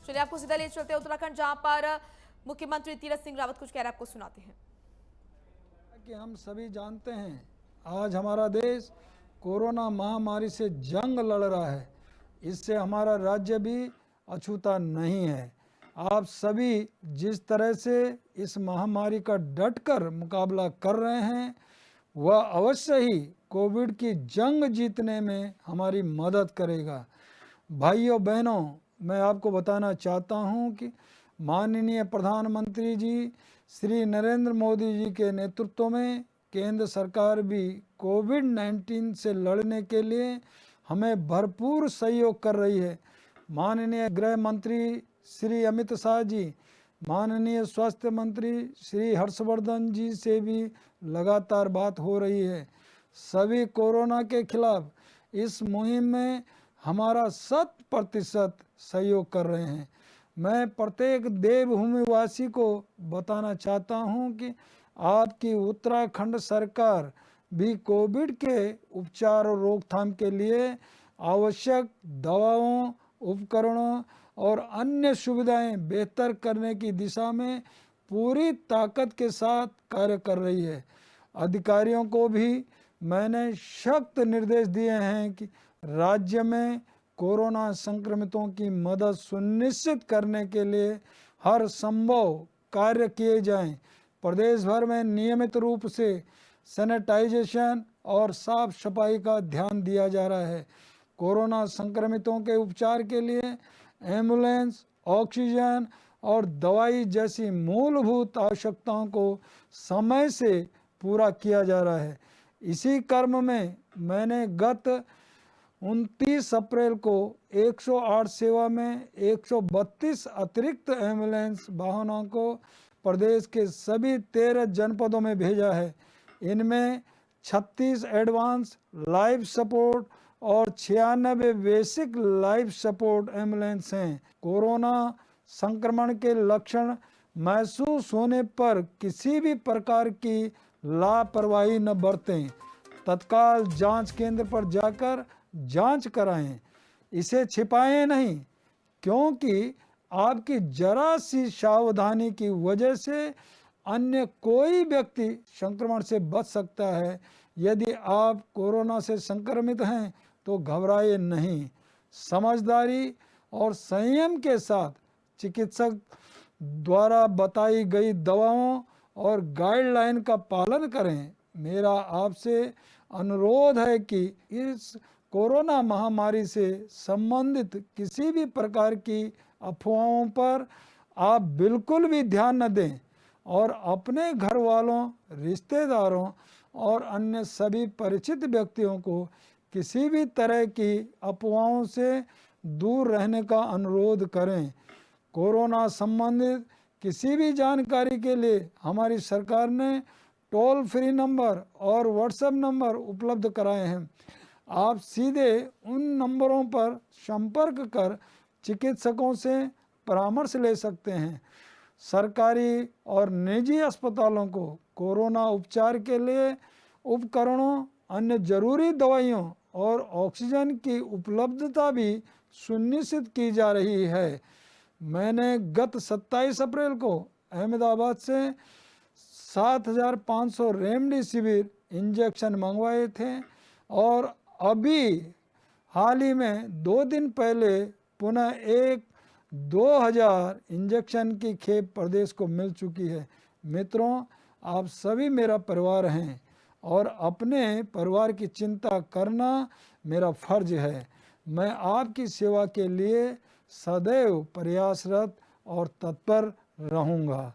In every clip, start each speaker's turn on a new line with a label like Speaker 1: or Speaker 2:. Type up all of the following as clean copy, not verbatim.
Speaker 1: चलिए आपको सीधा ले चलते हैं उत्तराखंड, जहां पर मुख्यमंत्री तीरथ सिंह रावत कुछ कह रहे हैं, आपको सुनाते हैं।
Speaker 2: कि हम सभी जानते हैं आज हमारा देश कोरोना महामारी से जंग लड़ रहा है। इससे हमारा राज्य भी अछूता नहीं है। आप सभी जिस तरह से इस महामारी का डटकर मुकाबला कर रहे हैं, वह अवश्य ही कोविड की जंग जीतने में हमारी मदद करेगा। भाइयों बहनों, मैं आपको बताना चाहता हूं कि माननीय प्रधानमंत्री जी श्री नरेंद्र मोदी जी के नेतृत्व में केंद्र सरकार भी कोविड-19 से लड़ने के लिए हमें भरपूर सहयोग कर रही है। माननीय गृह मंत्री श्री अमित शाह जी, माननीय स्वास्थ्य मंत्री श्री हर्षवर्धन जी से भी लगातार बात हो रही है। सभी कोरोना के खिलाफ इस मुहिम में हमारा 100% सहयोग कर रहे हैं। मैं प्रत्येक देवभूमि वासी को बताना चाहता हूं कि आपकी उत्तराखंड सरकार भी कोविड के उपचार और रोकथाम के लिए आवश्यक दवाओं, उपकरणों और अन्य सुविधाएं बेहतर करने की दिशा में पूरी ताकत के साथ कार्य कर रही है। अधिकारियों को भी मैंने सख्त निर्देश दिए हैं कि राज्य में कोरोना संक्रमितों की मदद सुनिश्चित करने के लिए हर संभव कार्य किए जाएं। प्रदेश भर में नियमित रूप से सैनिटाइजेशन और साफ सफाई का ध्यान दिया जा रहा है। कोरोना संक्रमितों के उपचार के लिए एम्बुलेंस, ऑक्सीजन और दवाई जैसी मूलभूत आवश्यकताओं को समय से पूरा किया जा रहा है। इसी क्रम में मैंने गत 29 अप्रैल को 108 सेवा में 132 अतिरिक्त एम्बुलेंस वाहनों को प्रदेश के सभी 13 जनपदों में भेजा है। इनमें 36 एडवांस लाइफ सपोर्ट और 96 बेसिक लाइफ सपोर्ट एम्बुलेंस हैं। कोरोना संक्रमण के लक्षण महसूस होने पर किसी भी प्रकार की लापरवाही न बरतें। तत्काल जांच केंद्र पर जाकर जांच कराएं। इसे छिपाएं नहीं, क्योंकि आपकी जरा सी सावधानी की वजह से अन्य कोई व्यक्ति संक्रमण से बच सकता है। यदि आप कोरोना से संक्रमित हैं तो घबराएं नहीं। समझदारी और संयम के साथ चिकित्सक द्वारा बताई गई दवाओं और गाइडलाइन का पालन करें। मेरा आपसे अनुरोध है कि इस कोरोना महामारी से संबंधित किसी भी प्रकार की अफवाहों पर आप बिल्कुल भी ध्यान न दें और अपने घर वालों, रिश्तेदारों और अन्य सभी परिचित व्यक्तियों को किसी भी तरह की अफवाहों से दूर रहने का अनुरोध करें। कोरोना संबंधित किसी भी जानकारी के लिए हमारी सरकार ने टोल फ्री नंबर और व्हाट्सएप नंबर उपलब्ध कराए हैं। आप सीधे उन नंबरों पर संपर्क कर चिकित्सकों से परामर्श ले सकते हैं। सरकारी और निजी अस्पतालों को कोरोना उपचार के लिए उपकरणों, अन्य जरूरी दवाइयों और ऑक्सीजन की उपलब्धता भी सुनिश्चित की जा रही है। मैंने गत 27 अप्रैल को अहमदाबाद से 7,500 रेमडेसिविर इंजेक्शन मंगवाए थे और अभी हाल ही में 2 दिन पहले पुनः एक 2,000 इंजेक्शन की खेप प्रदेश को मिल चुकी है। मित्रों, आप सभी मेरा परिवार हैं और अपने परिवार की चिंता करना मेरा फर्ज है। मैं आपकी सेवा के लिए सदैव प्रयासरत और तत्पर रहूँगा।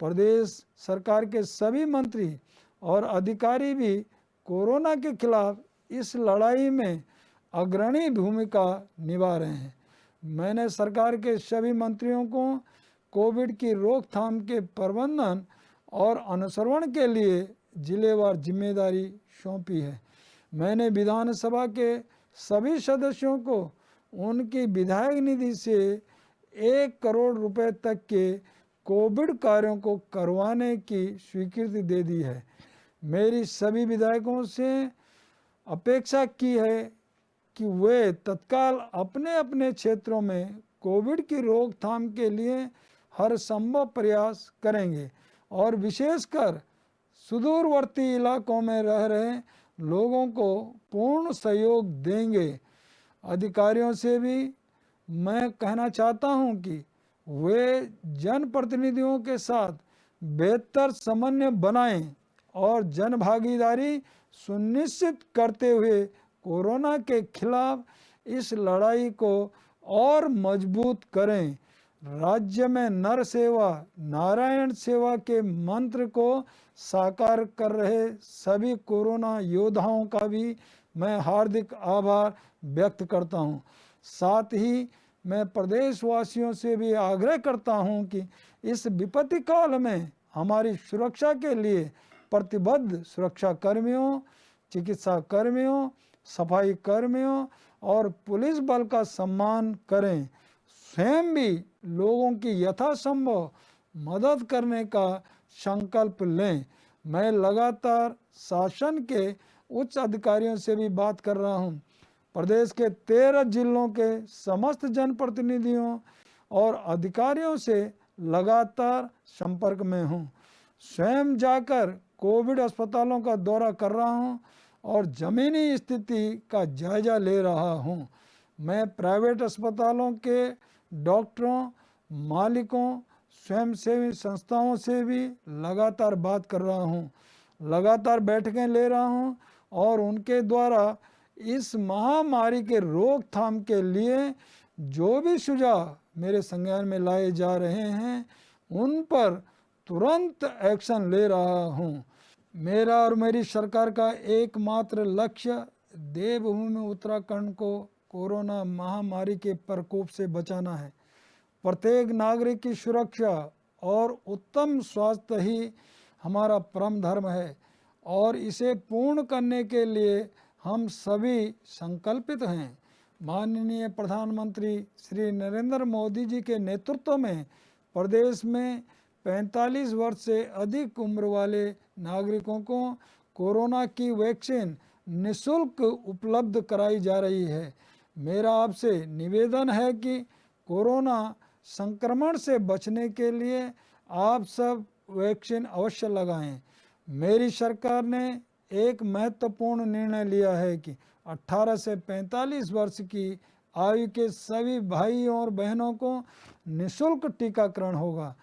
Speaker 2: प्रदेश सरकार के सभी मंत्री और अधिकारी भी कोरोना के खिलाफ इस लड़ाई में अग्रणी भूमिका निभा रहे हैं। मैंने सरकार के सभी मंत्रियों को कोविड की रोकथाम के प्रबंधन और अनुसरण के लिए जिलेवार जिम्मेदारी सौंपी है। मैंने विधानसभा के सभी सदस्यों को उनकी विधायक निधि से 1 करोड़ रुपए तक के कोविड कार्यों को करवाने की स्वीकृति दे दी है। मेरी सभी विधायकों से अपेक्षा की है कि वे तत्काल अपने अपने क्षेत्रों में कोविड की रोकथाम के लिए हर संभव प्रयास करेंगे और विशेषकर सुदूरवर्ती इलाकों में रह रहे लोगों को पूर्ण सहयोग देंगे। अधिकारियों से भी मैं कहना चाहता हूं कि वे जनप्रतिनिधियों के साथ बेहतर समन्वय बनाएं और जन भागीदारी सुनिश्चित करते हुए कोरोना के खिलाफ इस लड़ाई को और मजबूत करें। राज्य में नर सेवा नारायण सेवा के मंत्र को साकार कर रहे सभी कोरोना योद्धाओं का भी मैं हार्दिक आभार व्यक्त करता हूं। साथ ही मैं प्रदेशवासियों से भी आग्रह करता हूं कि इस विपत्ति काल में हमारी सुरक्षा के लिए प्रतिबद्ध सुरक्षा कर्मियों, चिकित्सा कर्मियों, सफाई कर्मियों और पुलिस बल का सम्मान करें। स्वयं भी लोगों की यथासंभव मदद करने का संकल्प लें। मैं लगातार शासन के उच्च अधिकारियों से भी बात कर रहा हूं। प्रदेश के 13 जिलों के समस्त जनप्रतिनिधियों और अधिकारियों से लगातार संपर्क में हूं। स्वयं जाकर कोविड अस्पतालों का दौरा कर रहा हूं और जमीनी स्थिति का जायजा ले रहा हूं। मैं प्राइवेट अस्पतालों के डॉक्टरों, मालिकों, स्वयंसेवी संस्थाओं से भी लगातार बात कर रहा हूं, लगातार बैठकें ले रहा हूं और उनके द्वारा इस महामारी के रोकथाम के लिए जो भी सुझाव मेरे संज्ञान में लाए जा रहे हैं उन पर तुरंत एक्शन ले रहा हूं। मेरा और मेरी सरकार का एकमात्र लक्ष्य देवभूमि उत्तराखंड को कोरोना महामारी के प्रकोप से बचाना है। प्रत्येक नागरिक की सुरक्षा और उत्तम स्वास्थ्य ही हमारा परम धर्म है और इसे पूर्ण करने के लिए हम सभी संकल्पित हैं। माननीय प्रधानमंत्री श्री नरेंद्र मोदी जी के नेतृत्व में प्रदेश में 45 वर्ष से अधिक उम्र वाले नागरिकों को कोरोना की वैक्सीन निःशुल्क उपलब्ध कराई जा रही है। मेरा आपसे निवेदन है कि कोरोना संक्रमण से बचने के लिए आप सब वैक्सीन अवश्य लगाएं। मेरी सरकार ने एक महत्वपूर्ण निर्णय लिया है कि 18 से 45 वर्ष की आयु के सभी भाइयों और बहनों को निःशुल्क टीकाकरण होगा।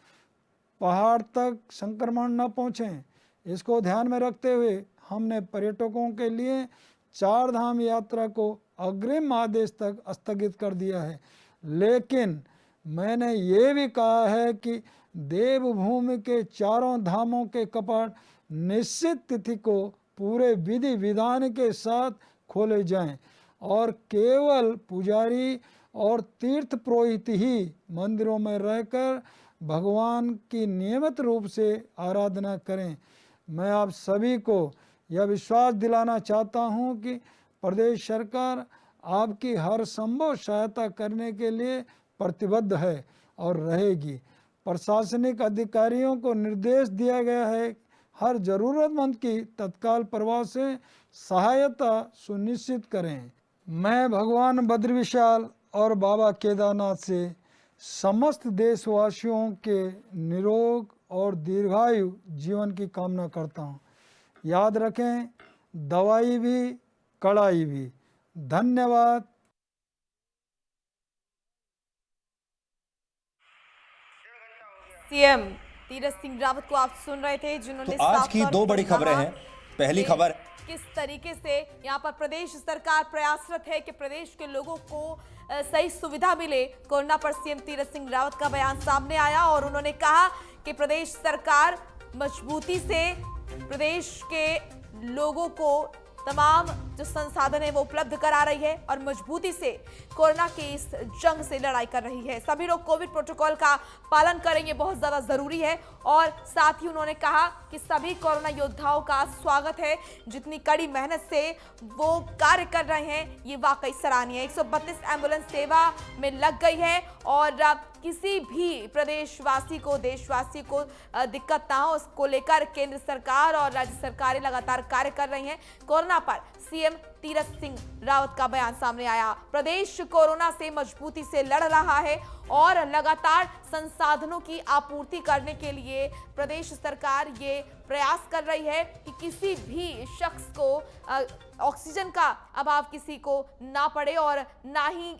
Speaker 2: पहाड़ तक संक्रमण न पहुँचे, इसको ध्यान में रखते हुए हमने पर्यटकों के लिए 4 धाम यात्रा को अग्रिम आदेश तक स्थगित कर दिया है। लेकिन मैंने ये भी कहा है कि देवभूमि के 4 धामों के कपाट निश्चित तिथि को पूरे विधि विधान के साथ खोले जाएं और केवल पुजारी और तीर्थ पुरोहित ही मंदिरों में रहकर भगवान की नियमित रूप से आराधना करें। मैं आप सभी को यह विश्वास दिलाना चाहता हूं कि प्रदेश सरकार आपकी हर संभव सहायता करने के लिए प्रतिबद्ध है और रहेगी। प्रशासनिक अधिकारियों को निर्देश दिया गया है हर जरूरतमंद की तत्काल प्रभाव से सहायता सुनिश्चित करें। मैं भगवान बद्री विशाल और बाबा केदारनाथ से समस्त देशवासियों के निरोग और दीर्घायु जीवन की कामना करता हूं। याद रखें, दवाई भी कड़ाई भी। धन्यवाद।
Speaker 1: सीएम तीरथ सिंह रावत को आप सुन रहे थे, जिन्होंने
Speaker 3: तो आज की 2 बड़ी खबरें हैं। पहली खबर,
Speaker 1: किस तरीके से यहाँ पर प्रदेश सरकार प्रयासरत है कि प्रदेश के लोगों को सही सुविधा मिले। कोरोना पर सीएम तीरथ सिंह रावत का बयान सामने आया और उन्होंने कहा कि प्रदेश सरकार मजबूती से प्रदेश के लोगों को तमाम जो संसाधन है वो उपलब्ध करा रही है और मजबूती से कोरोना के इस जंग से लड़ाई कर रही है। सभी लोग कोविड प्रोटोकॉल का पालन करें, ये बहुत ज्यादा जरूरी है। और साथ ही उन्होंने कहा कि सभी कोरोना योद्धाओं का स्वागत है, जितनी कड़ी मेहनत से वो कार्य कर रहे हैं ये वाकई सराहनीय है। 132 एम्बुलेंस सेवा में लग गई है और किसी भी प्रदेशवासी को, देशवासी को दिक्कत ना हो, उसको लेकर केंद्र सरकार और राज्य सरकारें लगातार कार्य कर रही हैं। कोरोना पर सीएम तीरथ सिंह रावत का बयान सामने आया। प्रदेश कोरोना से मजबूती से लड़ रहा है और लगातार संसाधनों की आपूर्ति करने के लिए प्रदेश सरकार ये प्रयास कर रही है कि किसी भी शख्स को ऑक्सीजन का अभाव किसी को ना पड़े और ना ही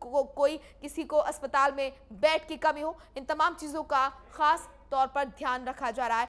Speaker 1: कोई किसी को अस्पताल में बेड की कमी हो। इन तमाम चीजों का खास तौर पर ध्यान रखा जा रहा है।